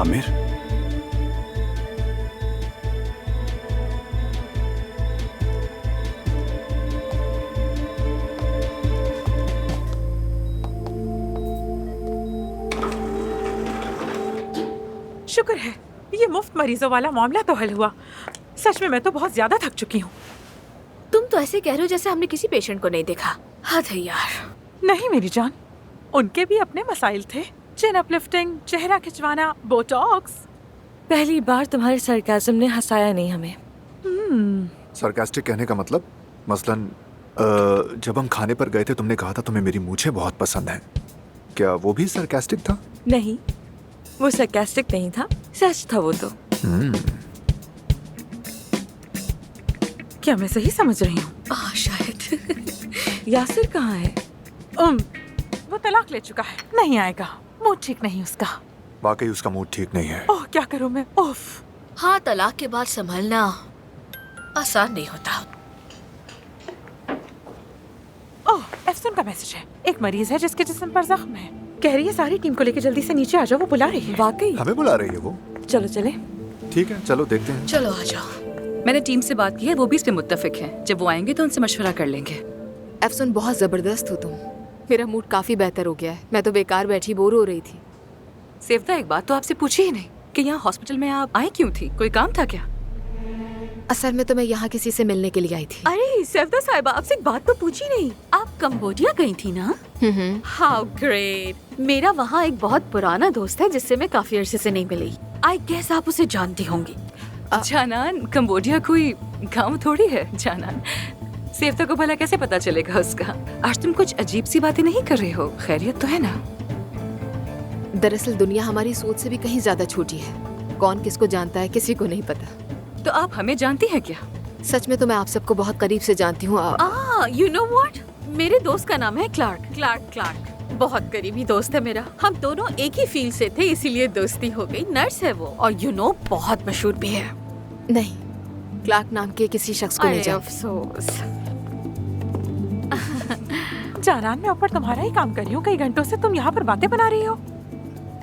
आमिर, शुक्र है ये मुफ्त मरीजों वाला मामला तो हल हुआ। सच में मैं तो बहुत ज्यादा थक चुकी हूँ। तुम तो ऐसे कह रहे हो जैसे हमने किसी पेशेंट को नहीं देखा। हद है यार। नहीं मेरी जान, उनके भी अपने मसाइल थे। चिन अपलिफ्टिंग, चेहरा खिंचवाना, बोटॉक्स। पहली बार तुम्हारे सरकाज़म ने हंसाया नहीं हमें। सरकास्टिक कहने का मतलब? मसलन जब हम खाने पर गए थे तुमने कहा था तुम्हें मेरी मूछें बहुत पसंद हैं। क्या वो भी सरकास्टिक था? नहीं, वो सरकास्टिक नहीं था, सच था वो तो। क्या मैं सही समझ रही हूँ? शायद। यासिर कहाँ है? वो तलाक ले चुका है, नहीं आएगा। मूड ठीक नहीं उसका। वाकई उसका मूड ठीक नहीं है। ओह क्या करूँ मैं? ओफ। हाँ, तलाक के बाद संभलना आसान नहीं होता। ओह, एफसन का मैसेज है। एक मरीज है जिसके जिस्म पर जख्म है। कह रही है सारी टीम को लेकर जल्दी से नीचे आ जाओ, वो बुला रही है। वाकई? हमें बुला रही है वो? चलो चले। ठीक है, चलो देखते हैं। चलो आ जाओ। मैंने टीम से बात की है, वो भी इस पे मुत्तफिक हैं। जब वो आएंगे तो उनसे मशवरा कर लेंगे। एफसन, बहुत जबरदस्त हो तुम। मेरा मूड काफी बेहतर हो गया है। मैं तो बेकार बैठी बोर हो रही थी। सेफ्ता, एक बात तो आपसे पूछी ही नहीं कि यहाँ हॉस्पिटल में आप आई क्यों थी? कोई काम था क्या? असल में तो मैं यहाँ किसी से मिलने के लिए आई थी। अरे सेफ्ता साहिबा, आपसे एक बात तो पूछी नहीं। आप कंबोडिया गई थी ना? How great. मेरा वहाँ एक बहुत पुराना दोस्त है जिससे मैं काफी अरसे से नहीं मिली। आई गेस आप उसे जानती होंगी। जानान, कंबोडिया कोई गाँव थोड़ी है जानान। सेफ्ता को भला कैसे पता चलेगा उसका? आज तुम कुछ अजीब सी बातें नहीं कर रहे हो, खैरियत तो है ना? दरअसल दुनिया हमारी सोच से भी कहीं ज्यादा छोटी है। कौन किसको जानता है किसी को नहीं पता। तो आप हमें जानती हैं क्या? सच में तो मैं आप सबको बहुत करीब से जानती हूँ। यू नो व्हाट, मेरे दोस्त का नाम है क्लार्क। बहुत करीबी दोस्त है मेरा। हम दोनों एक ही फील्ड से थे, इसीलिए दोस्ती हो गई। नर्स है वो, और यू नो बहुत मशहूर भी है। नहीं, क्लार्क नाम के किसी शख्स को नहीं जानती। अफसोस। जानान, मैं ऊपर तुम्हारा ही काम कर रही हूँ। कई घंटों से तुम यहाँ पर बातें बना रही हो।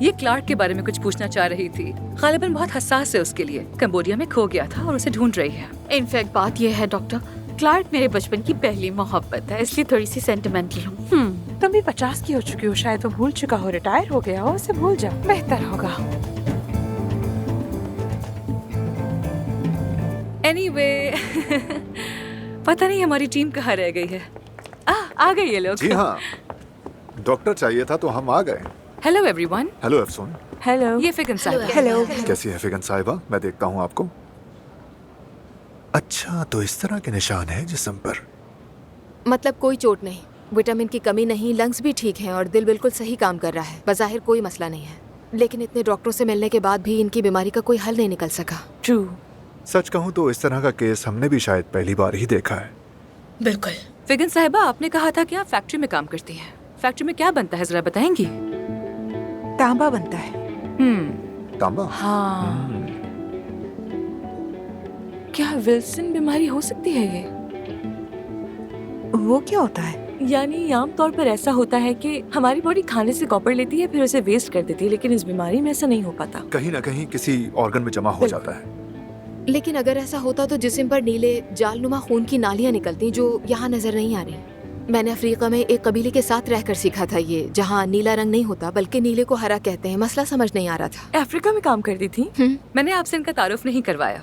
ये क्लार्क के बारे में कुछ पूछना चाह रही थी। गालिबन बहुत हसास है उसके लिए। कंबोडिया में खो गया था और उसे ढूंढ रही है। इनफैक्ट बात यह है डॉक्टर, क्लार्क मेरे बचपन की पहली मोहब्बत है, इसलिए थोड़ी सी सेंटिमेंटल हूँ। तुम भी 50 की हो चुकी हो, शायद वो भूल चुका हो, रिटायर हो गया हो। उसे भूल जाओ, बेहतर होगा। एनीवे, पता नहीं हमारी टीम कहाँ रह गई है। आ गए ये लोग। जी हाँ, डॉक्टर चाहिए था तो हम आ गए। Hello everyone. हेलो एफसून। हेलो। ये फिगन साहिबा। हेलो। कैसी है फिगन साहिबा? मैं देखता हूँ आपको। अच्छा, तो इस तरह के निशान है जिस्म पर। मतलब कोई चोट नहीं, विटामिन की कमी नहीं, लंग्स भी ठीक हैं और दिल बिल्कुल सही काम कर रहा है। बज़ाहिर कोई मसला नहीं है, लेकिन इतने डॉक्टरों से मिलने के बाद भी इनकी बीमारी का कोई हल नहीं निकल सका। ट्रू। सच कहूँ तो इस तरह का केस हमने भी शायद पहली बार ही देखा है। बिल्कुल। फिगन साहिबा, आपने कहा था कि आप फैक्ट्री में काम करती हैं। फैक्ट्री में क्या बनता है, जरा बताएंगी? तांबा बनता है। तांबा? हाँ। क्या विल्सन बीमारी हो सकती है ये? वो क्या होता है? यानी आम तौर पर ऐसा होता है कि हमारी बॉडी खाने से कॉपर लेती है, फिर उसे वेस्ट कर देती है, लेकिन इस बीमारी में ऐसा नहीं हो पाता। कहीं ना कहीं किसी ऑर्गन में जमा हो जाता है। लेकिन अगर ऐसा होता तो जिस्म पर नीले जालनुमा खून की नालियां निकलती जो यहाँ नजर नहीं आ रही। मैंने अफ्रीका में एक कबीले के साथ रहकर सीखा था ये, जहाँ नीला रंग नहीं होता बल्कि नीले को हरा कहते हैं। मसला समझ नहीं आ रहा था। अफ्रीका में काम करती थी? मैंने आपसे इनका तारुफ नहीं करवाया।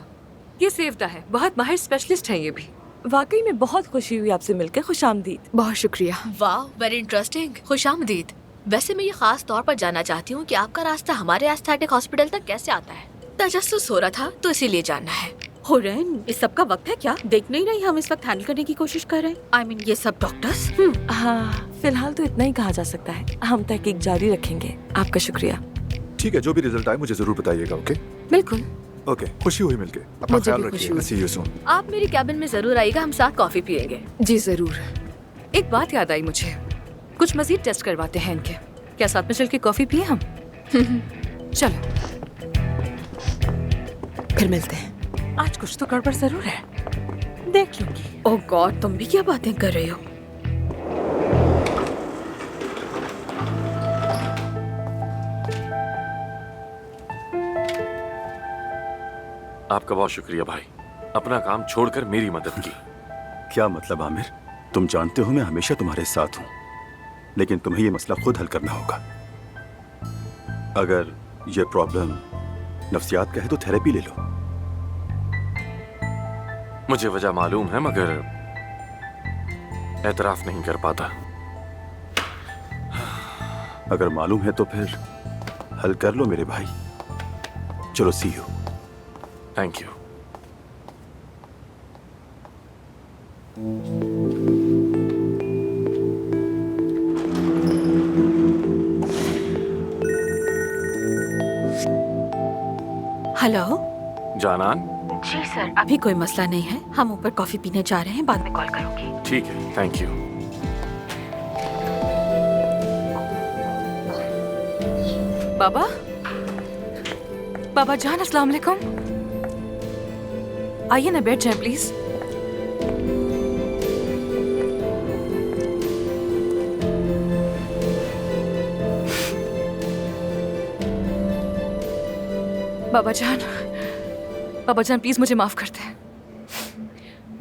ये सेफ्ता है, बहुत माहिर स्पेशलिस्ट है ये भी। वाकई में बहुत खुशी हुई आपसे मिलकर। खुशामदीद। बहुत शुक्रिया। वाह, वेरी इंटरेस्टिंग। खुशामदीद। वैसे मैं ये खास तौर पर जानना चाहती हूँ कि आपका रास्ता हमारे एस्थेटिक हॉस्पिटल तक कैसे आता है? तजस्सुस हो रहा था तो इसीलिए जानना है। हुरैन, इस सब का वक्त है क्या? देख नहीं रही हम इस वक्त हैंडल करने की कोशिश कर रहे हैं। आई मीन ये सब डॉक्टर्स। हाँ, फिलहाल तो इतना ही कहा जा सकता है। हम तहकीक जारी रखेंगे। आपका शुक्रिया। ठीक है, जो भी रिजल्ट आए मुझे जरूर बताइएगा। ओके? बिल्कुल। ओके, खुशी हुई मिलके। अपना मुझे ख्याल भी खुशी रखिएगा। हुई। सी यू सून। आप मेरी कैबिन में जरूर आइएगा, हम साथ कॉफी पियेंगे। जी जरूर। एक बात याद आई मुझे, कुछ मजीद टेस्ट करवाते हैं इनके। क्या साथ में चल के कॉफी पिए हम? चलो फिर मिलते हैं। आज कुछ तो गड़बड़ जरूर है, देख लूंगी। ओह गॉड, तुम भी क्या बातें कर रही हो? आपका बहुत शुक्रिया भाई, अपना काम छोड़कर मेरी मदद की। क्या मतलब आमिर? तुम जानते हो मैं हमेशा तुम्हारे साथ हूं, लेकिन तुम्हें ये मसला खुद हल करना होगा। अगर ये प्रॉब्लम नफ्सियात का है तो थेरेपी ले लो। मुझे वजह मालूम है मगर एतराफ नहीं कर पाता। अगर मालूम है तो फिर हल कर लो मेरे भाई। चलो, see you. Thank you. Hello. जानान। जी सर, अभी कोई मसला नहीं है, हम ऊपर कॉफी पीने जा रहे हैं, बाद में कॉल करूंगी। ठीक है, थैंक यू। बाबा, बाबा जान, अस्सलाम वालेकुम। आइए ना, बैठ जाए प्लीज। बाबा जान प्लीज मुझे माफ कर दे।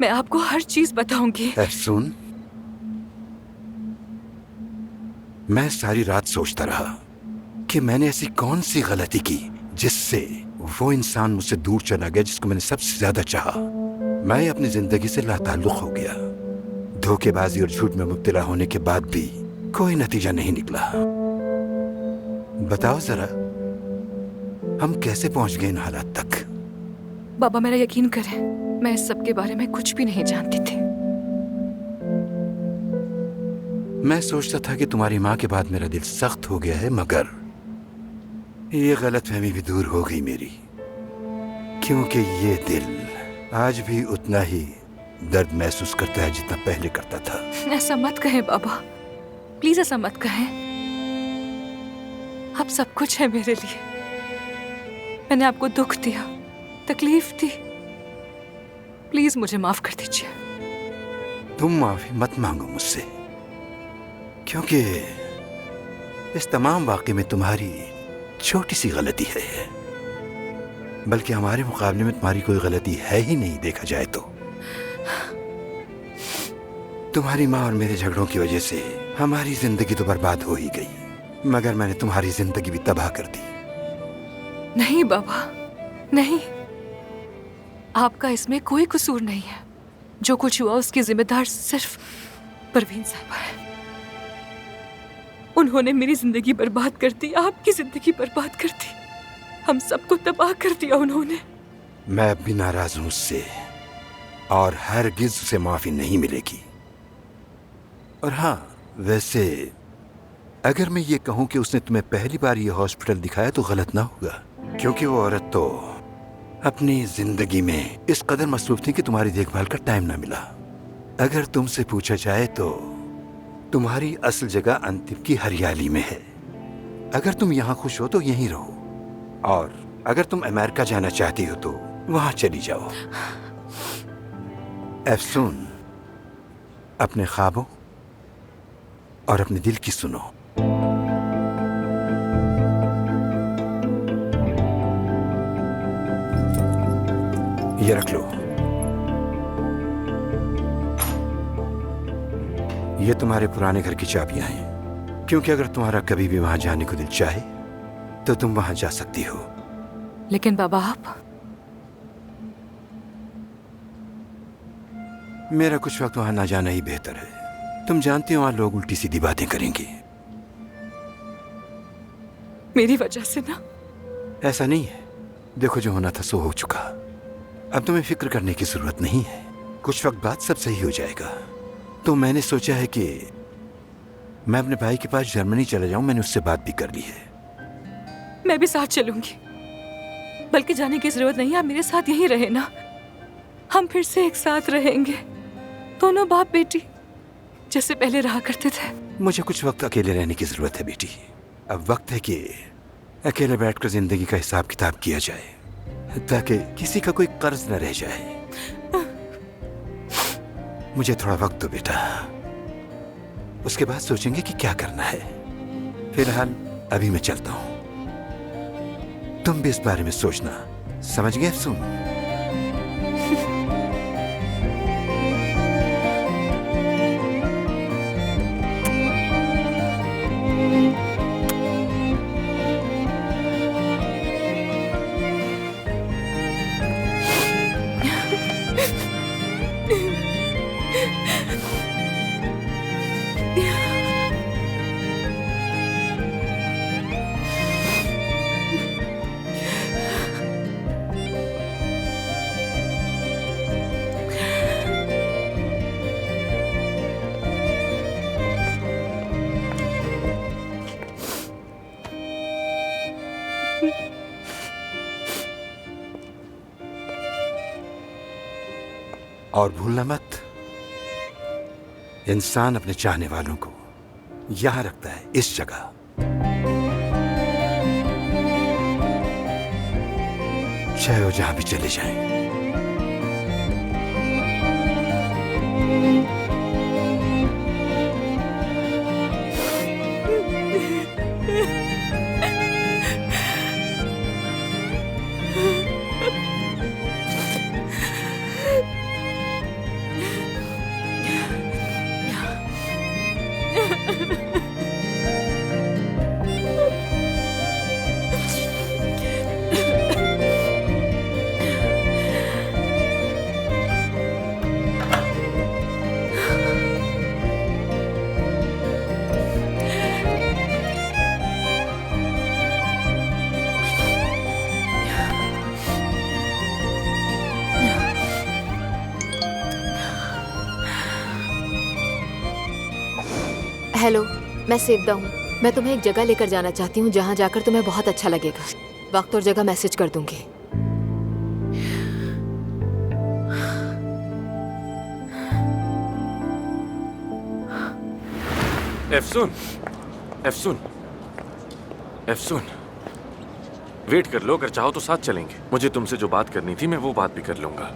मैं आपको हर चीज बताऊंगी। सुन, मैं सारी रात सोचता रहा कि मैंने ऐसी कौन सी गलती की जिससे वो इंसान मुझसे दूर चला गया जिसको मैंने सबसे ज्यादा चाहा। मैं अपनी जिंदगी से लाताल्लुक हो गया। धोखेबाजी और झूठ में मुब्तला होने के बाद भी कोई नतीजा नहीं निकला। बताओ जरा, हम कैसे पहुंच गए इन हालात तक? बाबा मेरा यकीन करें, मैं इस सब के बारे में कुछ भी नहीं जानती थी। मैं सोचता था कि तुम्हारी माँ के बाद मेरा दिल सख्त हो गया है, मगर ये गलतफहमी भी दूर हो गई मेरी, क्योंकि ये दिल आज भी उतना ही दर्द महसूस करता है जितना पहले करता था। ऐसा मत कहें बाबा, प्लीज ऐसा मत कहें। आप सब कुछ है मेरे लिए। मैंने आपको दुख दिया, तकलीफ दी, प्लीज मुझे माफ कर दीजिए। तुम माफी मत मांगो मुझसे, क्योंकि इस तमाम वाक़े में तुम्हारी छोटी सी गलती है, बल्कि हमारे मुकाबले में तुम्हारी कोई गलती है ही नहीं देखा जाए तो। तुम्हारी माँ और मेरे झगड़ों की वजह से हमारी जिंदगी तो बर्बाद हो ही गई, मगर मैंने तुम्हारी जिंदगी भी तबाह कर दी। नहीं बाबा, नहीं, आपका इसमें कोई कसूर नहीं है। जो कुछ हुआ उसकी जिम्मेदार सिर्फ परवीन साहिबा है। उन्होंने मेरी जिंदगी बर्बाद कर दी, आपकी जिंदगी बर्बाद कर दी, हम सबको तबाह कर दिया उन्होंने। मैं अब भी नाराज हूं उससे, और हरगिज उसे माफी नहीं मिलेगी। और हाँ, वैसे अगर मैं ये कहूं कि उसने तुम्हें पहली बार ये हॉस्पिटल दिखाया तो गलत ना होगा, क्योंकि वो औरत तो अपनी जिंदगी में इस कदर मसरूफ थी कि तुम्हारी देखभाल का टाइम ना मिला। अगर तुमसे पूछा जाए तो तुम्हारी असल जगह अंतिम की हरियाली में है। अगर तुम यहाँ खुश हो तो यहीं रहो, और अगर तुम अमेरिका जाना चाहती हो तो वहां चली जाओ। अफसून, अपने ख्वाबों और अपने दिल की सुनो। ये रख लो, ये तुम्हारे पुराने घर की चाबियां हैं, क्योंकि अगर तुम्हारा कभी भी वहां जाने को दिल चाहे तो तुम वहां जा सकती हो। लेकिन बाबा आप, मेरा कुछ वक्त वहां ना जाना ही बेहतर है। तुम जानती हो वहां लोग उल्टी सीधी बातें करेंगे। मेरी वजह से ना? ऐसा नहीं है, देखो जो होना था सो हो चुका। अब तुम्हें फिक्र करने की जरूरत नहीं है, कुछ वक्त बाद सब सही हो जाएगा। तो मैंने सोचा है कि मैं अपने भाई के पास जर्मनी चला जाऊं। मैंने उससे बात भी कर ली है। मैं भी साथ चलूंगी, बल्कि जाने की जरूरत नहीं है, आप मेरे साथ यहीं रहे ना। हम फिर से एक साथ रहेंगे, दोनों बाप बेटी जैसे पहले रहा करते थे। मुझे कुछ वक्त अकेले रहने की जरूरत है बेटी। अब वक्त है कि अकेले बैठकर जिंदगी का हिसाब किताब किया जाए, ताकि किसी का कोई कर्ज न रह जाए। मुझे थोड़ा वक्त दो बेटा, उसके बाद सोचेंगे कि क्या करना है। फिलहाल अभी मैं चलता हूं, तुम भी इस बारे में सोचना, समझ गए? सुन। और भूलना मत, इंसान अपने चाहने वालों को यहां रखता है, इस जगह। चाहे वो जहां भी चले जाएं। हेलो, मैं सेवदा हूँ। मैं तुम्हें एक जगह लेकर जाना चाहती हूँ जहाँ जाकर तुम्हें बहुत अच्छा लगेगा। वक्त और जगह मैसेज कर दूंगी। एफसून, वेट कर लो, अगर चाहो तो साथ चलेंगे। मुझे तुमसे जो बात करनी थी मैं वो बात भी कर लूंगा।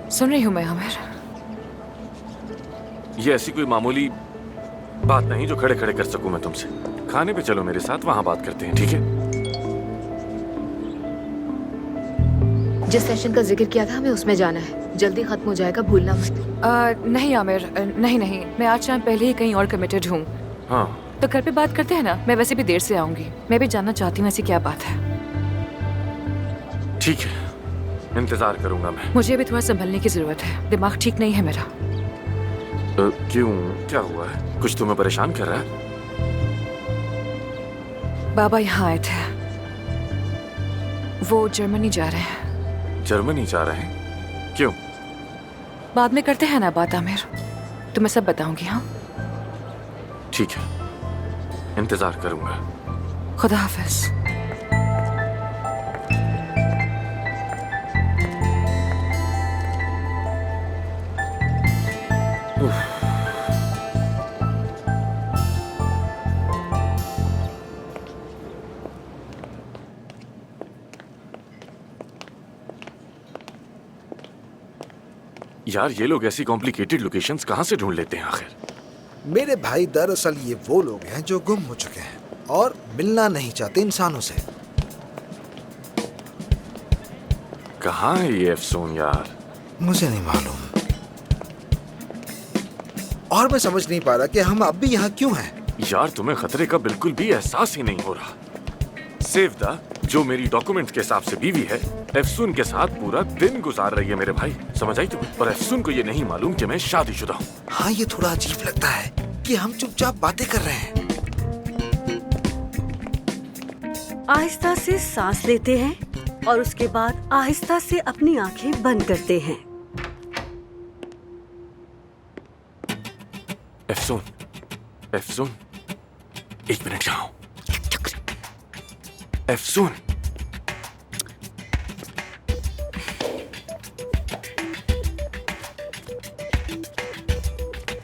सुन रही हूँ मैं आमिर। ये ऐसी कोई मामूली बात नहीं जो खड़े खड़े कर सकूं मैं तुमसे। खाने पे चलो मेरे साथ, वहां बात करते हैं, ठीक है? जिस सेशन का जिक्र किया था हमें उसमें जाना है। जल्दी खत्म हो जाएगा, भूलना मत। नहीं आमिर, नहीं, मैं आज शाम पहले ही कहीं और कमिटेड हूँ। हाँ तो घर पे बात करते हैं ना। मैं वैसे भी देर से आऊंगी। मैं भी जानना चाहती हूँ ऐसी क्या बात है। ठीक है, इंतजार करूंगा मैं। मुझे अभी थोड़ा संभलने की जरूरत है। दिमाग ठीक नहीं है मेरा। क्यों, क्या हुआ है? कुछ तुम्हें परेशान कर रहा है? बाबा यहाँ आए थे। वो जर्मनी जा रहे हैं। जर्मनी जा रहे हैं? क्यों? बाद में करते हैं ना बात आमिर। तुम्हें सब बताऊंगी। हाँ ठीक है, इंतजार करूंगा। खुदा हाफिज। यार ये लोग ऐसी कॉम्प्लिकेटेड लोकेशंस कहाँ से ढूंढ लेते हैं आखिर? मेरे भाई, दरअसल ये वो लोग हैं जो गुम हो चुके हैं और मिलना नहीं चाहते इंसानों से। कहाँ है ये एफसून यार? मुझे नहीं मालूम और मैं समझ नहीं पा रहा कि हम अब भी यहाँ क्यों हैं। यार तुम्हें खतरे का बिल्कुल भी एहसास ही नहीं हो रहा। सेवदा, जो मेरी डॉक्यूमेंट के हिसाब से बीवी है, एफसून के साथ पूरा दिन गुजार रही है मेरे भाई। समझ आई तुम्हें? पर एफसून को ये नहीं मालूम कि मैं शादीशुदा हूँ। हाँ, ये थोड़ा अजीब लगता है कि हम चुपचाप बातें कर रहे हैं। आहिस्ता से सांस लेते हैं और उसके बाद आहिस्ता से अपनी आंखें बंद करते हैं। एफसून, एफसून, एक मिनट यहाँ। एफसून,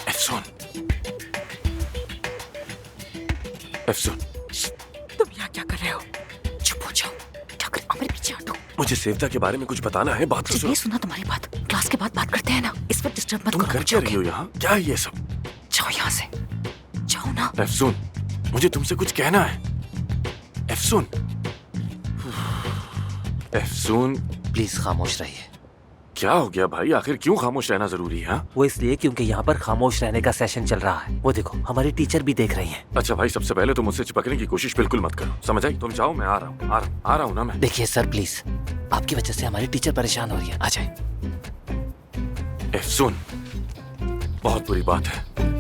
एफसून, एफसून, तुम यहाँ क्या कर रहे हो? चुप हो जाओ। क्या कर? मेरे पीछे हटो। मुझे सेवदा के बारे में कुछ बताना है। बात तो सुनो। नहीं सुना तुम्हारी बात। क्लास के बाद बात करते हैं ना। इस वक्त डिस्टर्ब मत तुम करो। कर क्या रही हो यहाँ? क्या है ये सब? जाओ यहाँ से, जाओ ना। एफसून, मुझे तुमसे कुछ कहना है। एफसून, एफसून, प्लीज खामोश रहिए। क्या हो गया भाई? आखिर क्यों खामोश रहना जरूरी है? वो इसलिए क्योंकि यहाँ पर खामोश रहने का सेशन चल रहा है। वो देखो, हमारी टीचर भी देख रही हैं। अच्छा भाई, सबसे पहले तो मुझसे चिपकने की कोशिश बिल्कुल मत करो, समझ आई? तुम जाओ, मैं आ रहा हूँ ना मैं। देखिए सर, प्लीज, आपकी वजह से हमारी टीचर परेशान हो रही है। आ जाए। एफसून, बहुत बुरी बात है।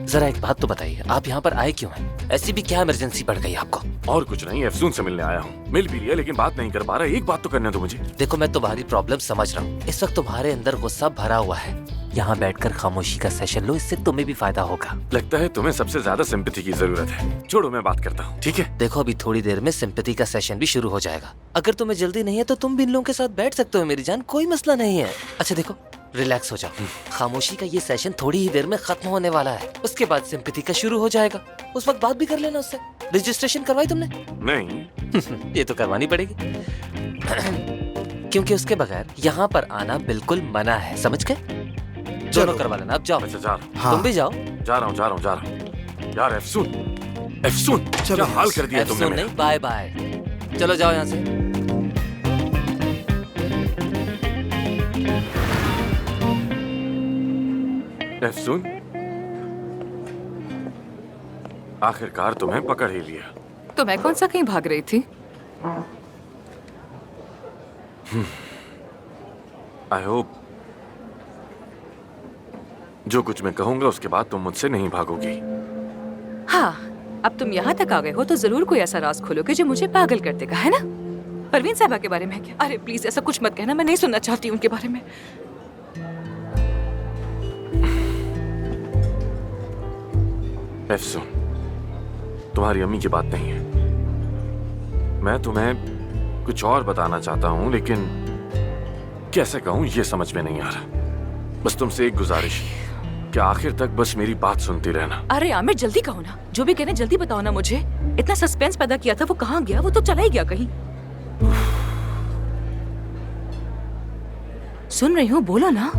जरा एक बात तो बताइए, आप यहाँ पर आए क्यों हैं? ऐसी भी क्या इमरजेंसी पड़ गई आपको? और कुछ नहीं, एफसून से मिलने आया हूँ। मिल भी लिया लेकिन बात नहीं कर पा रहा। एक बात तो करने दो मुझे। देखो, मैं तुम्हारी प्रॉब्लम समझ रहा हूँ। इस वक्त तुम्हारे अंदर गुस्सा भरा हुआ है। यहाँ बैठकर खामोशी का सेशन लो, इससे तुम्हें भी फायदा होगा। लगता है तुम्हें सबसे ज्यादा सिंपैथी की जरूरत है। छोड़ो, मैं बात करता हूँ, ठीक है? देखो, अभी थोड़ी देर में सिंपैथी का सेशन भी शुरू हो जाएगा। अगर तुम्हें जल्दी नहीं है तो तुम भी इन लोगों के साथ बैठ सकते हो मेरी जान, कोई मसला नहीं है। अच्छा देखो, रिलैक्स हो जाओ। खामोशी का ये सेशन थोड़ी ही देर में खत्म होने वाला है, उसके बाद सिंपैथी का शुरू हो जाएगा। उस वक्त बात भी कर लेना उससे। रजिस्ट्रेशन करवाई तुमने? नहीं। ये तो करवानी पड़ेगी क्योंकि उसके बगैर यहाँ पर आना बिल्कुल मना है, समझ गए? दोनों करवा लेना। अब जाओ। अच्छा, जा रहा हूँ। हाँ। तुम भी जाओ। जा रहा हूँ। यार एफसून, क्या हाल कर दिया तुमने मेरा। नहीं, बाय बाय, चलो जाओ यहाँ से। एफसून, आखिरकार तुम्हें पकड़ ही लिया। तो मैं कौन सा कहीं भाग रही थी? आई होप जो कुछ मैं कहूंगा उसके बाद तुम मुझसे नहीं भागोगी। हाँ, अब तुम यहाँ तक आ गए हो तो जरूर कोई ऐसा राज खोलोगे जो मुझे पागल कर देगा, है ना? परवीन साहबा के बारे में क्या? अरे प्लीज ऐसा कुछ मत कहना, मैं नहीं सुनना चाहती उनके बारे में। एफसून, तुम्हारी अम्मी की बात नहीं है। मैं तुम्हें कुछ और बताना चाहता हूँ, लेकिन कैसे कहूँ ये समझ में नहीं आ रहा। बस तुमसे एक गुजारिश, कि आखिर तक बस मेरी बात सुनती रहना। अरे आमिर, जल्दी कहो ना, जो भी कहने जल्दी बताओ ना मुझे। इतना सस्पेंस पैदा किया था, वो कहाँ गया? वो तो चला ही गया कहीं। सुन रही हूँ, बोलो ना।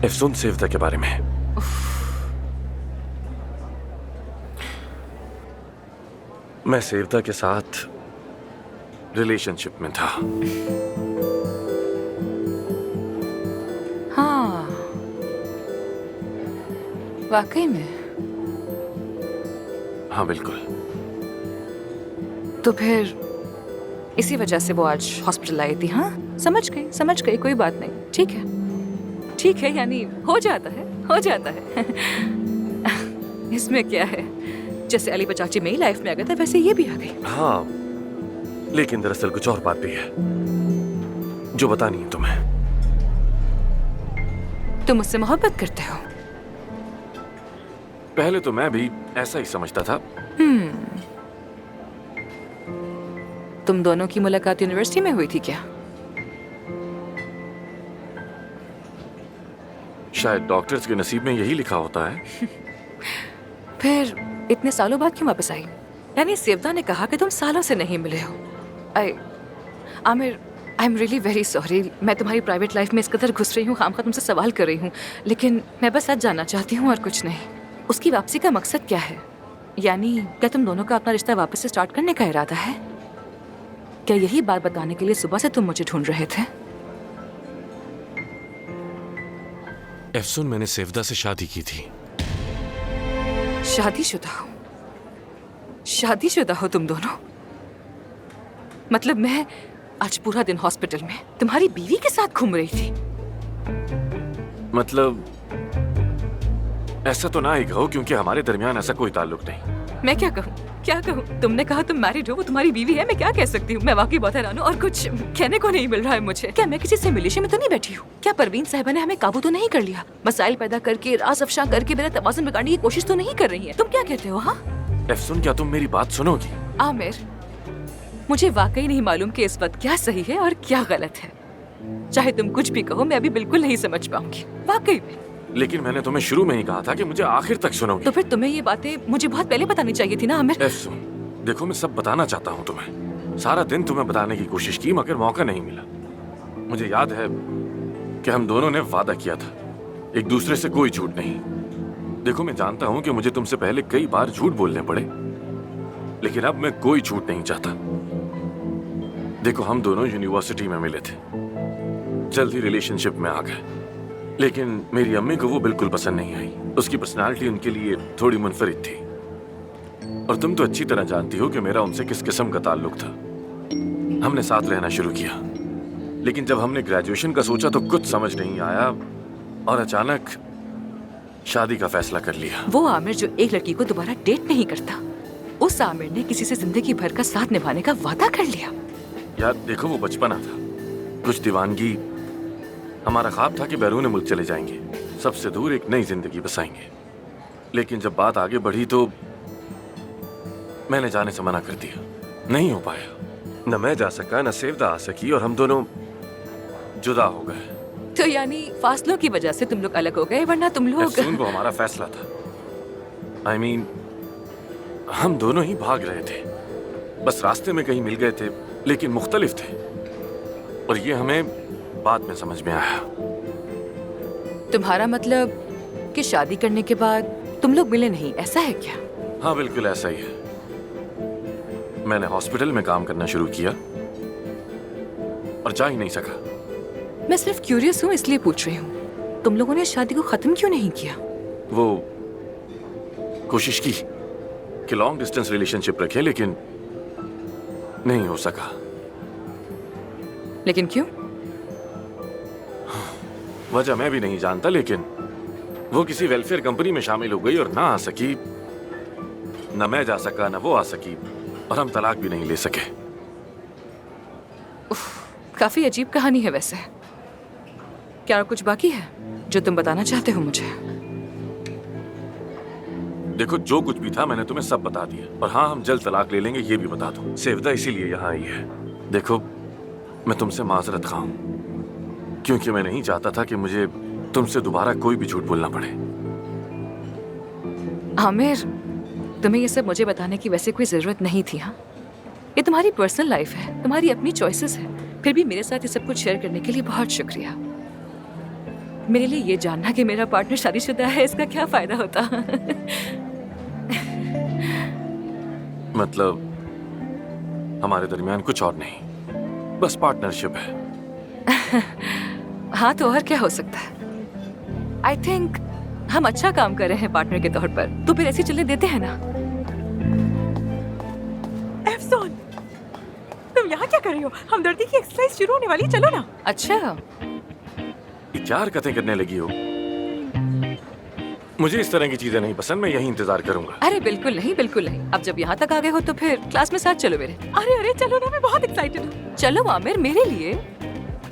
एफसून, सेवदा के बारे में। मैं सेवदा के साथ रिलेशनशिप में था। हाँ, वाकई में? हाँ बिल्कुल। तो फिर इसी वजह से वो आज हॉस्पिटल आई थी? हाँ, समझ गई, कोई बात नहीं। ठीक है, यानी हो जाता है। इसमें क्या है, जैसे अली चाची मेरी लाइफ में आ गया था वैसे ये भी आ गई। हाँ, लेकिन दरअसल कुछ और बात भी है जो बतानी है तुम्हें। तुम मुझसे मोहब्बत करते हो? पहले तो मैं भी ऐसा ही समझता था। तुम दोनों की मुलाकात यूनिवर्सिटी में हुई थी क्या? शायद डॉक्टर्स के नसीब में यही लिखा होता है। फिर इतने सालों बाद क्यों वापस आई? यानी सेवदा ने कहा कि तुम सालों से नहीं मिले हो। आमिर, आई एम रियली वेरी सॉरी। मैं तुम्हारी प्राइवेट लाइफ में इस कदर घुस रही हूँ, खामखा तुमसे सवाल कर रही हूँ, लेकिन मैं बस सच जानना चाहती हूँ और कुछ नहीं। उसकी वापसी का मकसद क्या है? यानी क्या तुम दोनों का अपना रिश्ता वापस से स्टार्ट करने का इरादा है? क्या यही बात बताने के लिए सुबह से तुम मुझे ढूंढ रहे थे? एफसून, मैंने सेवदा से शादी की थी। शादीशुदा हो तुम दोनों? मतलब मैं आज पूरा दिन हॉस्पिटल में तुम्हारी बीवी के साथ घूम रही थी? मतलब ऐसा तो ना ही कहो, क्योंकि हमारे दरमियान ऐसा कोई ताल्लुक नहीं। मैं क्या कहूँ? तुमने कहा तुम मैरिड हो, वो तुम्हारी बीवी है, मैं क्या कह सकती हूँ? मैं वाकई बहुत हैरान हूँ और कुछ कहने को नहीं मिल रहा है मुझे। क्या मैं किसी से मिलिशिया में तो नहीं बैठी हूँ? क्या परवीन साहिबा ने हमें काबू तो नहीं कर लिया? मसाइल पैदा करके, राज अफशा करके मेरा तवाज़ुन बिगाड़ने की कोशिश तो नहीं कर रही है? तुम क्या कहते हो? हाँ एफसून, क्या तुम मेरी बात सुनोगी? आमिर, मुझे वाकई नहीं मालूम कि इस वक्त क्या सही है और क्या गलत है। चाहे तुम कुछ भी कहो, मैं अभी बिल्कुल नहीं समझ पाऊंगी, वाकई में। लेकिन मैंने तुम्हें शुरू में ही कहा था कि मुझे आखिर तक सुनोगी। तो फिर तुम्हें ये बातें मुझे बहुत पहले बतानी चाहिए थी ना आमिर। एफसून, देखो मैं सब बताना चाहता हूँ तुम्हें। सारा दिन तुम्हें बताने की कोशिश की मगर मौका नहीं मिला। मुझे याद है कि हम दोनों ने वादा किया था, एक दूसरे से कोई झूठ नहीं। देखो मैं जानता हूँ कि मुझे तुमसे पहले कई बार झूठ बोलने पड़े, लेकिन अब मैं कोई झूठ नहीं चाहता। देखो हम दोनों यूनिवर्सिटी में मिले थे, जल्द ही रिलेशनशिप में आ गए, लेकिन मेरी अम्मी को वो बिल्कुल पसंद नहीं आई। उसकी पर्सनालिटी उनके लिए थोड़ी मुनफरिद थी, और तुम तो अच्छी तरह जानती हो कि मेरा उनसे किस किस्म का ताल्लुक था। हमने साथ रहना शुरू किया, लेकिन जब हमने ग्रेजुएशन का सोचा तो कुछ समझ नहीं आया और अचानक शादी का फैसला कर लिया। वो आमिर जो एक लड़की को दोबारा डेट नहीं करता, उस आमिर ने किसी से जिंदगी भर का साथ निभाने का वादा कर लिया। यार देखो वो बचपना था, कुछ दीवानगी हमारा ख्वाब था कि बैरून मुल्क चले जाएंगे, सबसे दूर एक नई जिंदगी बसाएंगे। लेकिन जब बात आगे बढ़ी तो मैंने जाने से मना कर दिया। नहीं हो पाया, न मैं जा सका न सेवदा आ सकी और हम दोनों जुदा हो गए। तो यानी फासलों की वजह से तुम लोग अलग हो गए, वरना तुम लोग एफसून को हमारा फैसला था। I mean, हम दोनों ही भाग रहे थे, बस रास्ते में कहीं मिल गए थे लेकिन मुख्तलिफ थे, और ये हमें बाद में समझ में आया। तुम्हारा मतलब कि शादी करने के बाद तुम लोग मिले नहीं, ऐसा है क्या? हाँ बिल्कुल ऐसा ही है। मैंने हॉस्पिटल में काम करना शुरू किया और जा ही नहीं सका। मैं सिर्फ क्यूरियस हूँ इसलिए पूछ रही हूँ, तुम लोगों ने शादी को खत्म क्यों नहीं किया? वो कोशिश की कि लॉन्ग डिस्टेंस रिलेशनशिप रखे, लेकिन नहीं हो सका। लेकिन क्यों? वजह मैं भी नहीं जानता, लेकिन वो किसी वेलफेयर कंपनी में शामिल हो गई और ना आ सकी, न मैं जा सका न वो आ सकी, और हम तलाक भी नहीं ले सके। काफी अजीब कहानी है वैसे। क्या और कुछ बाकी है जो तुम बताना चाहते हो मुझे? देखो, जो कुछ भी था मैंने तुम्हें सब बता दिया, और हाँ, हम जल्द तलाक ले लेंगे ये भी बता दो। सेवदा इसीलिए यहाँ आई है। देखो, मैं तुमसे माजरत खा हूं, क्योंकि मैं नहीं चाहता था कि मुझे तुमसे दोबारा कोई भी झूठ बोलना पड़े। आमिर, तुम्हें ये सब मुझे बताने की वैसे कोई जरूरत नहीं थी। हाँ, ये तुम्हारी पर्सनल लाइफ है, तुम्हारी अपनी चॉइसेस है। फिर भी मेरे साथ ये सब कुछ शेयर करने के लिए बहुत शुक्रिया। मेरे लिए ये जानना कि मेरा पार्टनर शादीशुदा है, इसका क्या फायदा होता? मतलब हमारे दरमियान कुछ और नहीं, बस पार्टनरशिप है। हाँ, तो और क्या हो सकता है? आई थिंक हम अच्छा काम कर रहे हैं पार्टनर के तौर पर, तो फिर ऐसे चलने देते हैं ना? एफसून, तुम यहाँ क्या कर रही हो? हमदर्दी की एक्सरसाइज शुरू होने वाली, चलो ना। अच्छा, ये क्या हरकतें करने लगी हो? मुझे इस तरह की चीजें नहीं पसंद, मैं यही इंतजार करूंगा। अरे बिल्कुल नहीं, बिल्कुल नहीं। अब जब यहाँ तक आ गए हो तो फिर क्लास में साथ चलो मेरे। अरे अरे चलो ना, मैं बहुत एक्साइटेड हूँ। चलो आमिर, मेरे लिए,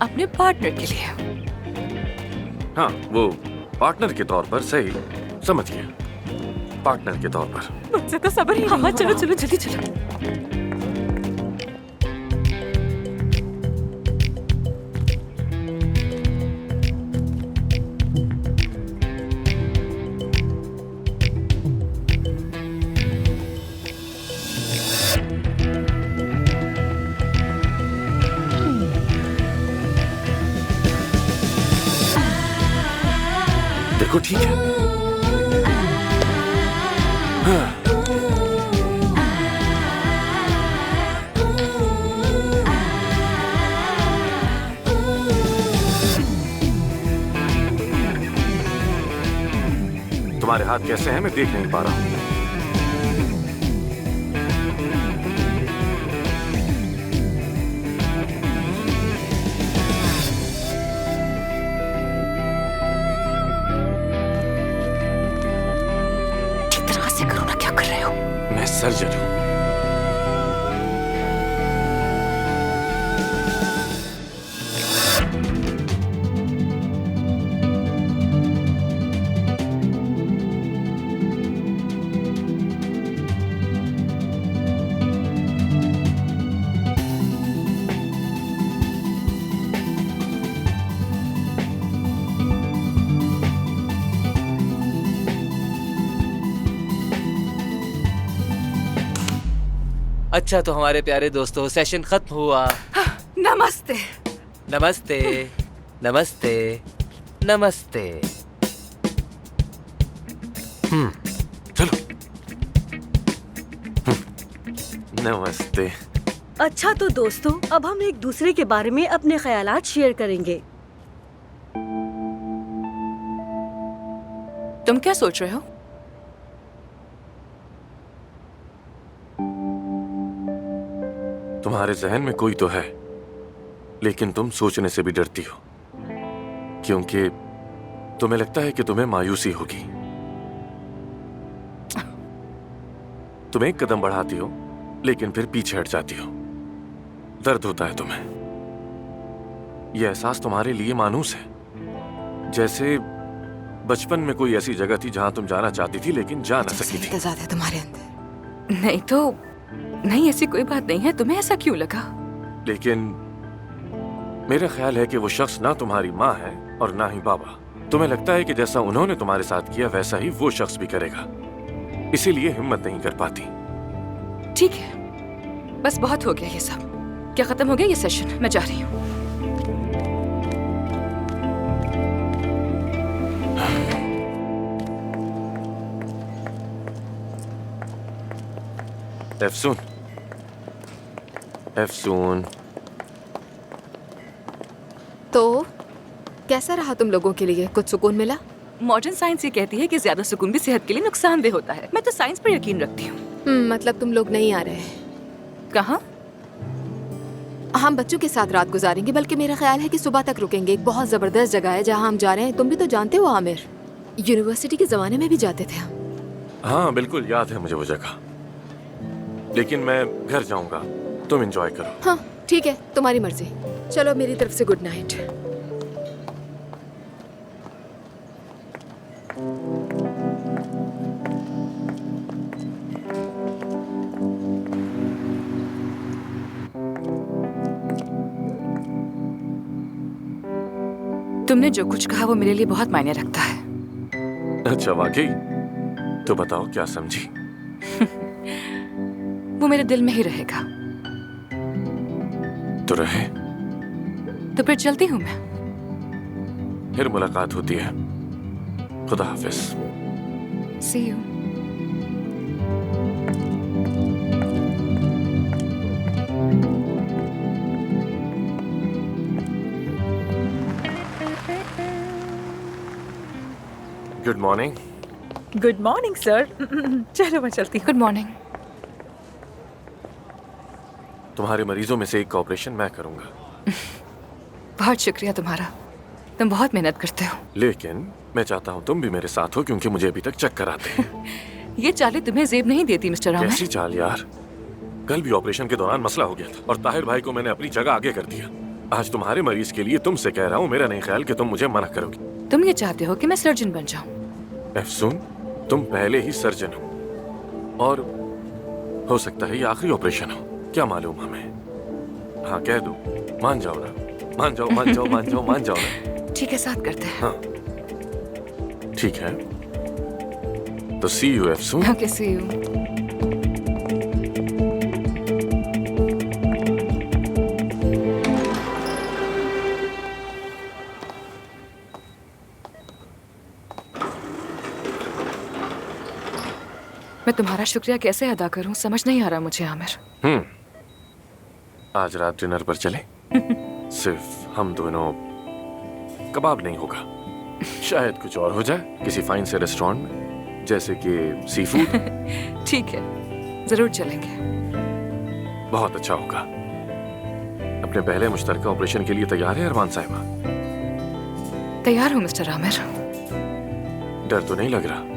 अपने पार्टनर के लिए। हाँ, वो पार्टनर के तौर पर, सही समझ गया, पार्टनर के तौर पर। मुझसे तो सब्र ही नहीं। हाँ, चलो चलो जल्दी चलो। देखो, ठीक है। हाँ। तुम्हारे हाथ कैसे हैं मैं देख नहीं पा रहा हूं। मैं सर्जन हूं। अच्छा, तो हमारे प्यारे दोस्तों, सेशन खत्म हुआ। नमस्ते। नमस्ते नमस्ते नमस्ते। चलो। नमस्ते। अच्छा तो दोस्तों, अब हम एक दूसरे के बारे में अपने ख्यालात शेयर करेंगे। तुम क्या सोच रहे हो? तुम्हारे जहन में कोई तो है, लेकिन तुम सोचने से भी डरती हो, क्योंकि तुम्हें लगता है कि तुम्हें मायूसी होगी। तुम एक कदम बढ़ाती हो, लेकिन फिर पीछे हट जाती हो। दर्द होता है तुम्हें। यह एहसास तुम्हारे लिए मानूस है, जैसे बचपन में कोई ऐसी जगह थी जहां तुम जाना चाहती थी लेकिन जा ना सकी थी। है तुम्हारे अंदर। नहीं तो नहीं, ऐसी कोई बात नहीं है। तुम्हें ऐसा क्यों लगा? लेकिन मेरा ख्याल है कि वो शख्स ना तुम्हारी माँ है और ना ही बाबा। तुम्हें लगता है कि जैसा उन्होंने तुम्हारे साथ किया वैसा ही वो शख्स भी करेगा, इसीलिए हिम्मत नहीं कर पाती। ठीक है, बस बहुत हो गया ये सब। क्या खत्म हो गया ये सेशन? मैं जा रही हूँ। एफसून, एफसून। तो कैसा रहा तुम लोगों के लिए? कुछ सुकून मिला? मॉडर्न साइंस ये कहती है कि ज्यादा सुकून भी सेहत के लिए नुकसानदेह होता है। मैं तो साइंस पर यकीन रखती हूँ। मतलब तुम लोग नहीं आ रहे? कहाँ? हम बच्चों के साथ रात गुजारेंगे, बल्कि मेरा ख्याल है कि सुबह तक रुकेंगे। एक बहुत जबरदस्त जगह है जहाँ हम जा रहे हैं। तुम भी तो जानते हो आमिर, यूनिवर्सिटी के जमाने में भी जाते थे हम। हाँ बिल्कुल याद है मुझे वो जगह, लेकिन मैं घर जाऊंगा, तुम एंजॉय करो। हाँ ठीक है, तुम्हारी मर्जी। चलो मेरी तरफ से गुड नाइट। तुमने जो कुछ कहा वो मेरे लिए बहुत मायने रखता है। अच्छा वाकई? तो बताओ क्या समझी? वो मेरे दिल में ही रहेगा। तो रहे। तो फिर चलती हूँ मैं। फिर मुलाकात होती है। खुदा हाफिज। See you. Good morning. Good morning sir. चलो मैं चलती हूँ। Good morning. तुम्हारे मरीजों में से एक का ऑपरेशन मैं करूंगा। बहुत शुक्रिया तुम्हारा, तुम बहुत मेहनत करते हो। लेकिन मैं चाहता हूँ तुम भी मेरे साथ हो, क्योंकि मुझे अभी तक चक्कर आते हैं। ये चालें तुम्हें जेब नहीं देती मिस्टर आमिर। कैसी चाल यार? कल भी ऑपरेशन के दौरान मसला हो गया था और ताहिर भाई को मैंने अपनी जगह आगे कर दिया। आज तुम्हारे मरीज के लिए तुमसे कह रहा हूँ, मेरा नहीं ख्याल कि तुम मुझे मना करोगी। तुम ये चाहते हो कि मैं सर्जन बन जाऊं? एफसून, तुम पहले ही सर्जन हो और हो सकता है ये आखिरी ऑपरेशन हो, क्या मालूम हमें। हाँ कह दो, मान जाओ ना, मान जाओ मान जाओ मान जाओ मान जाओ ना। ठीक है, साथ करते हैं। हाँ ठीक है, तो see you Afsoon. Okay, see you. मैं तुम्हारा शुक्रिया कैसे अदा करूं, समझ नहीं आ रहा मुझे आमिर। आज रात डिनर पर चले? सिर्फ हम दोनों। कबाब नहीं होगा, शायद कुछ और हो जाए, किसी फाइन से रेस्टोरेंट में, जैसे कि सी फूड। ठीक है, जरूर चलेंगे। बहुत अच्छा होगा। अपने पहले मुश्तरका ऑपरेशन के लिए तैयार है अरमान साहिबा? तैयार हूँ मिस्टर आमिर। डर तो नहीं लग रहा?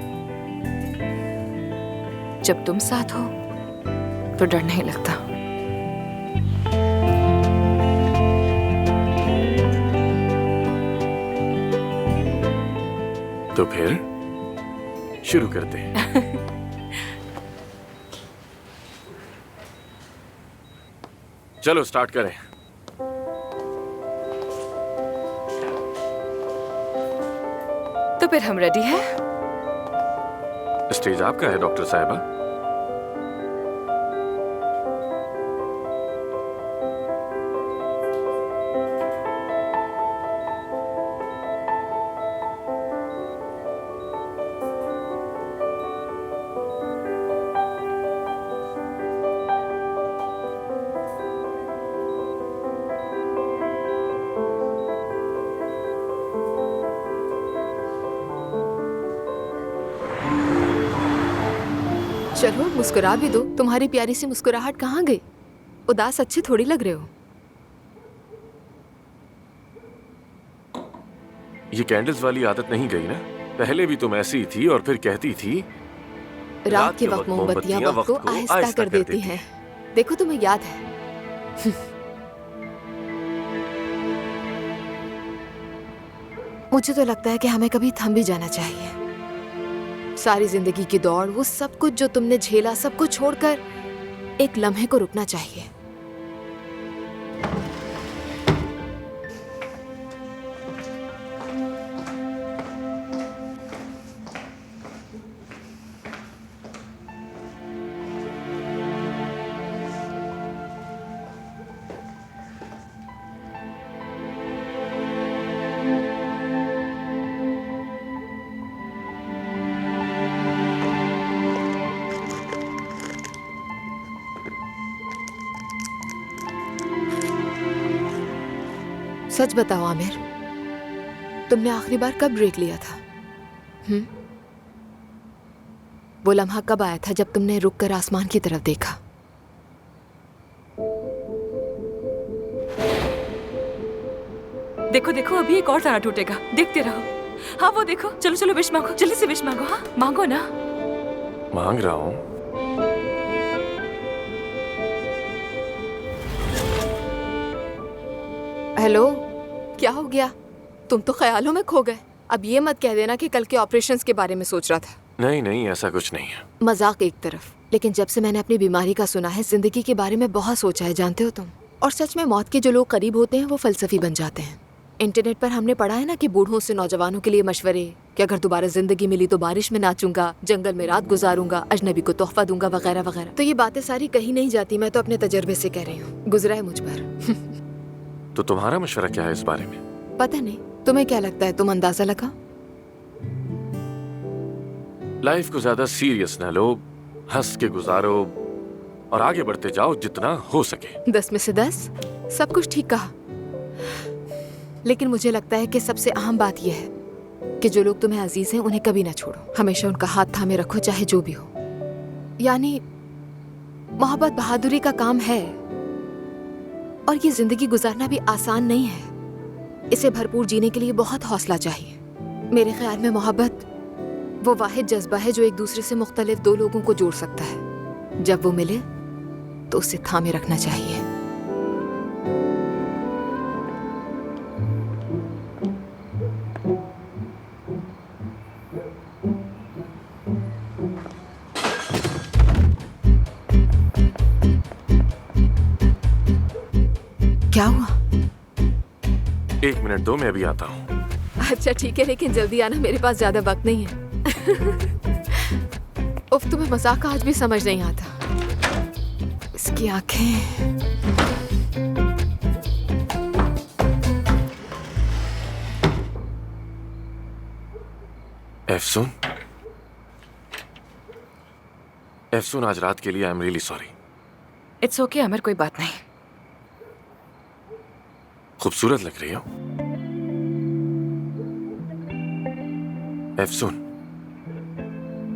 जब तुम साथ हो तो डर नहीं लगता। तो फिर शुरू करते हैं। चलो स्टार्ट करें। तो फिर हम रेडी हैं? स्टेज आपका है डॉक्टर साहिबा। चलो मुस्कुरा भी दो। तुम्हारी प्यारी सी मुस्कुराहट कहाँ गई? उदास अच्छे थोड़ी लग रहे हो। ये कैंडल्स वाली आदत नहीं गई ना? पहले भी तुम ऐसी ही थी और फिर कहती थी रात के वक्त मोमबत्तियां वक्त को आहिस्ता कर देती हैं। देखो तुम्हें याद है। मुझे तो लगता है कि हमें कभी थम भी जाना चाहिए। सारी जिंदगी की दौड़, वो सब कुछ जो तुमने झेला, सब कुछ छोड़कर एक लम्हे को रुकना चाहिए। सच बताओ आमिर, तुमने आखिरी बार कब ब्रेक लिया था? वो लम्हा कब आया था जब तुमने रुक कर आसमान की तरफ देखा? देखो देखो, अभी एक और तारा टूटेगा, देखते रहो। हाँ वो देखो, चलो चलो विश मांगो, जल्दी से विश मांगो। हाँ मांगो ना। मांग रहा हूँ। हेलो, क्या हो गया? तुम तो ख्यालों में खो गए। अब ये मत कह देना कि कल के ऑपरेशंस के बारे में सोच रहा था। नहीं नहीं, ऐसा कुछ नहीं है। मजाक एक तरफ, लेकिन जब से मैंने अपनी बीमारी का सुना है, जिंदगी के बारे में बहुत सोचा है, जानते हो तुम। और सच में मौत के जो लोग करीब होते हैं वो फलसफी बन जाते हैं। इंटरनेट पर हमने पढ़ा है ना कि बूढ़ों से नौजवानों के लिए मशवरे कि अगर दोबारा जिंदगी मिली तो बारिश में नाचूंगा, जंगल में रात गुजारूंगा, अजनबी को तोहफा दूंगा, वगैरह वगैरह। तो ये बातें सारी कहीं नहीं जाती, मैं तो अपने तजर्बे से कह रही हूँ, गुजरा है मुझ पर। तो तुम्हारा मशवरा क्या है इस बारे में? पता नहीं, तुम्हें क्या लगता है? तुम अंदाजा लगा। लाइफ को ज्यादा सीरियस ना लो, हंस के गुजारो और आगे बढ़ते जाओ जितना हो सके। 10 में से 10, सब कुछ ठीक कहा। लेकिन मुझे लगता है कि सबसे अहम बात यह है कि जो लोग तुम्हें अजीज हैं उन्हें कभी ना छोड़ो, हमेशा उनका हाथ थामे रखो, चाहे जो भी हो। यानी मोहब्बत बहादुरी का काम है और ये जिंदगी गुजारना भी आसान नहीं है। इसे भरपूर जीने के लिए बहुत हौसला चाहिए। मेरे ख्याल में मोहब्बत वो वाहिद जज्बा है जो एक दूसरे से मुख्तलिफ दो लोगों को जोड़ सकता है। जब वो मिले तो उसे थामे रखना चाहिए। क्या हुआ? 1 मिनट दो, मैं अभी आता हूँ। अच्छा ठीक है, लेकिन जल्दी आना, मेरे पास ज्यादा वक्त नहीं है। उफ, तुम्हें मजाक का आज भी समझ नहीं आता। इसकी आंखें। एफसून, एफसून, आज रात के लिए I am really sorry. It's okay Amar, कोई बात नहीं। खूबसूरत लग रही हो एफसून।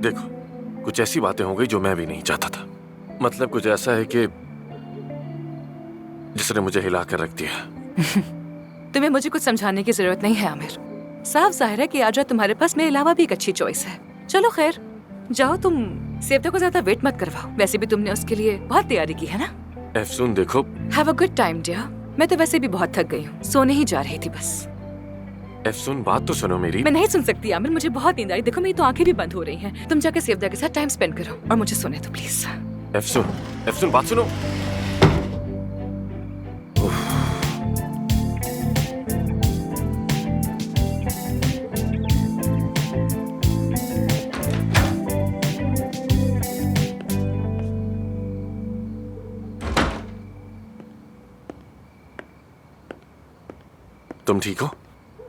देखो, कुछ ऐसी बातें हो गई जो मैं भी नहीं चाहता था। मतलब कुछ ऐसा है कि जिसने मुझे हिला कर रख दिया। तुम्हें मुझे कुछ समझाने की जरूरत नहीं है आमिर। साफ जाहिर है कि आज रात तुम्हारे पास मेरे अलावा भी एक अच्छी चॉइस है। चलो खैर, जाओ, तुम सेवता को ज्यादा वेट मत करवाओ। वैसे भी तुमने उसके लिए बहुत तैयारी की है ना। एफसून देखो, have a good time dear. मैं तो वैसे भी बहुत थक गई हूँ, सोने ही जा रही थी बस। एफसून, बात तो सुनो मेरी। मैं नहीं सुन सकती आमिर, मुझे बहुत नींद आई। देखो मेरी तो आंखें भी बंद हो रही हैं। तुम जाकर सेवदा के साथ टाइम स्पेंड करो और मुझे सोने दो प्लीज। एफसून, एफसून, बात सुनो। तुम ठीक हो?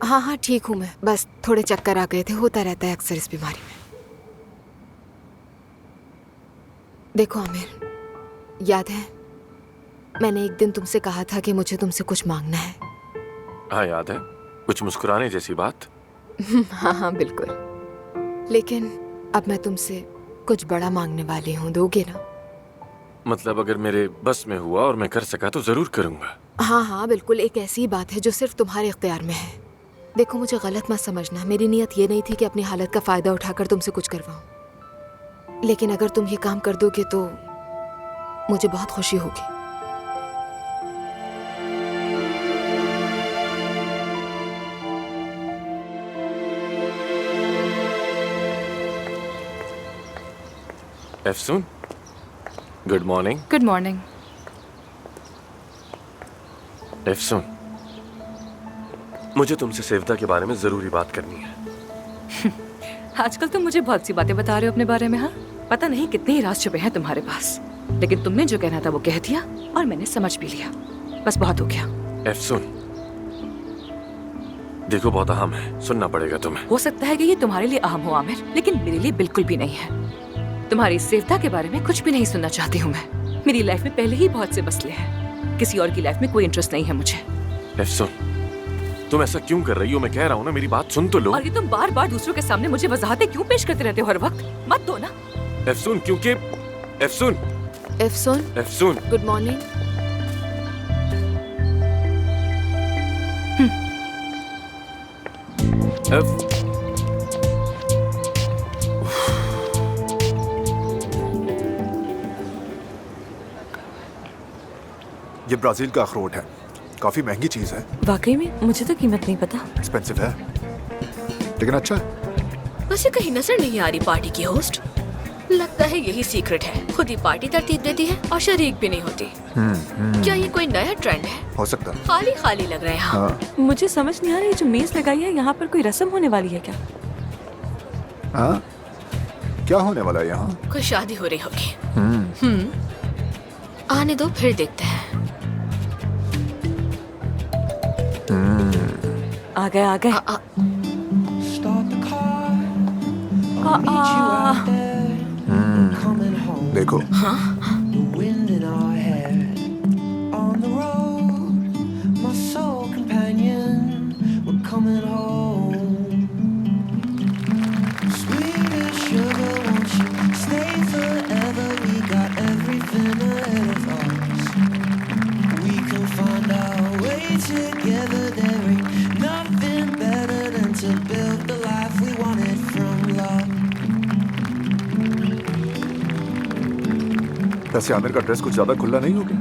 हाँ हाँ ठीक हूँ मैं, बस थोड़े चक्कर आ गए थे, होता रहता है अक्सर इस बीमारी में। देखो आमिर, याद है मैंने एक दिन तुमसे कहा था कि मुझे तुमसे कुछ मांगना है? हाँ याद है, कुछ मुस्कुराने जैसी बात। हाँ हाँ बिल्कुल। लेकिन अब मैं तुमसे कुछ बड़ा मांगने वाली हूँ, दोगे ना? मतलब अगर मेरे बस में हुआ और मैं कर सका तो जरूर करूंगा। हाँ हाँ बिल्कुल, एक ऐसी बात है जो सिर्फ तुम्हारे इख्तियार में है। देखो मुझे गलत मत समझना, मेरी नीयत ये नहीं थी कि अपनी हालत का फायदा उठाकर तुमसे कुछ करवाऊं। लेकिन अगर तुम ये काम कर दोगे तो मुझे बहुत खुशी होगी। Afsoon, good morning. Good morning. Afsoon, मुझे तुमसे सेवदा के बारे में जरूरी बात करनी है। आजकल तुम मुझे बहुत सी बातें बता रहे हो अपने बारे में। हाँ, पता नहीं कितने ही राज छुपे हैं तुम्हारे पास, लेकिन तुमने जो कहना था वो कह दिया और मैंने समझ भी लिया। बस बहुत हो गया। एफसून, देखो बहुत अहम है, सुनना पड़ेगा तुम्हें। हो सकता है कि ये तुम्हारे लिए अहम हो आमिर, लेकिन मेरे लिए बिल्कुल भी नहीं है। तुम्हारी सेवदा के बारे में कुछ भी नहीं सुनना चाहती हूँ मैं। मेरी लाइफ में पहले ही बहुत से मसले हैं, किसी और की लाइफ में कोई इंटरेस्ट नहीं है मुझे। एफसून, तुम ऐसा क्यों कर रही हो? मैं कह रहा हूँ ना, मेरी बात सुन तो लो। और ये तुम बार बार दूसरों के सामने मुझे वजाहतें क्यों पेश करते रहते हो हर वक्त? मत दो ना। एफसून, क्योंकि एफसून एफसून, एफसून, गुड मॉर्निंग। ये ब्राजील का अखरोट है, काफी महंगी चीज है। वाकई में मुझे तो कीमत नहीं पता। एक्सपेंसिव है लेकिन अच्छा है। वैसे कहीं नजर नहीं आ रही पार्टी की होस्ट। लगता है यही सीक्रेट है, खुद ही पार्टी तरतीब देती है और शरीक भी नहीं होती। क्या ये कोई नया ट्रेंड है? हो सकता है। खाली खाली लग रहे हैं। हाँ। मुझे समझ नहीं आ रही, जो मेज लगाई है यहाँ पर कोई रस्म होने वाली है क्या? हाँ, क्या होने वाला है यहाँ? कोई शादी हो रही होगी। आने दो, फिर देखते हैं। आ गए आ गए। देखो। हाँ? वैसे आमिर का ड्रेस कुछ ज्यादा खुला नहीं हो गया?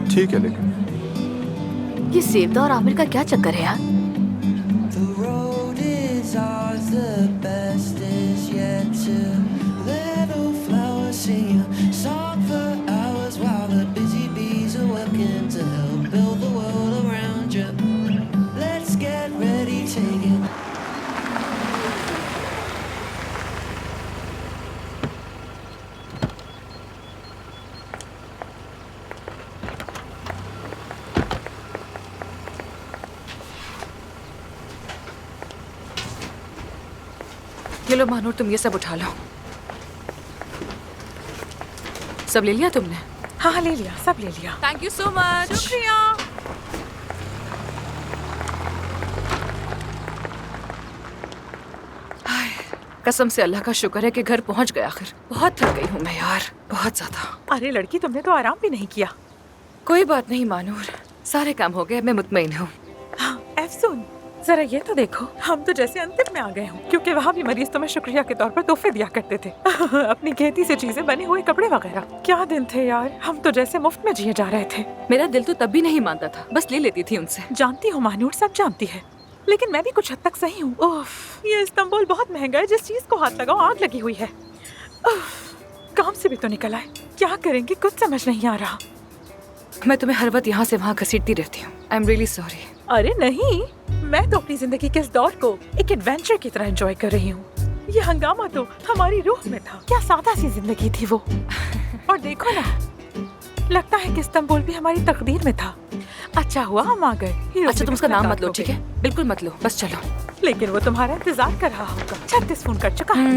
ठीक है, लेकिन ये सेवदा और आमिर का क्या चक्कर है यार? ये लो मानूर, तुम ये सब उठा लो। सब ले लिया तुमने? हाँ ले लिया, सब ले लिया। Thank you so much. शुक्रिया। कसम से अल्लाह का शुक्र है कि घर पहुंच गया आखिर। बहुत थक गई हूँ मैं यार, बहुत ज्यादा। अरे लड़की, तुमने तो आराम भी नहीं किया। कोई बात नहीं मानूर, सारे काम हो गए, मैं मुतमईन हूँ। हाँ, एफसून, जरा ये तो देखो, हम तो जैसे अंतिम में आ गए हूँ, क्योंकि वहाँ भी मरीज तुम्हें शुक्रिया के तौर पर तोहफे दिया करते थे। अपनी खेती से चीजें, बने हुए कपड़े वगैरह। क्या दिन थे यार, हम तो जैसे मुफ्त में जिए जा रहे थे। मेरा दिल तो तब भी नहीं मानता था, बस ले लेती थी उनसे। जानती हूँ मानूर, सब जानती है, लेकिन मैं भी कुछ हद तक सही हूँ। ओफ, ये इस्तांबुल बहुत महंगा है, जिस चीज को हाथ लगाओ आग लगी हुई है। काम से भी तो निकल आए, क्या करेंगे कुछ समझ नहीं आ रहा। मैं तुम्हें हर वक्त यहाँ से वहाँ घसीटती रहती हूँ। आई एम रियली सॉरी। अरे नहीं, मैं तो अपनी जिंदगी के इस दौर को एक एडवेंचर की तरह एंजॉय कर रही हूँ। ये हंगामा तो हमारी रूह में था। क्या सादा सी जिंदगी थी वो। और देखो ना, लगता है कि इस्तांबुल भी हमारी तकदीर में था। अच्छा हुआ हम आ गए। अच्छा, तुम उसका नाम मत लो, ठीक है? बिल्कुल मत लो, बस चलो। लेकिन वो तुम्हारा इंतजार कर रहा होगा। 36 फोन कर चुका है।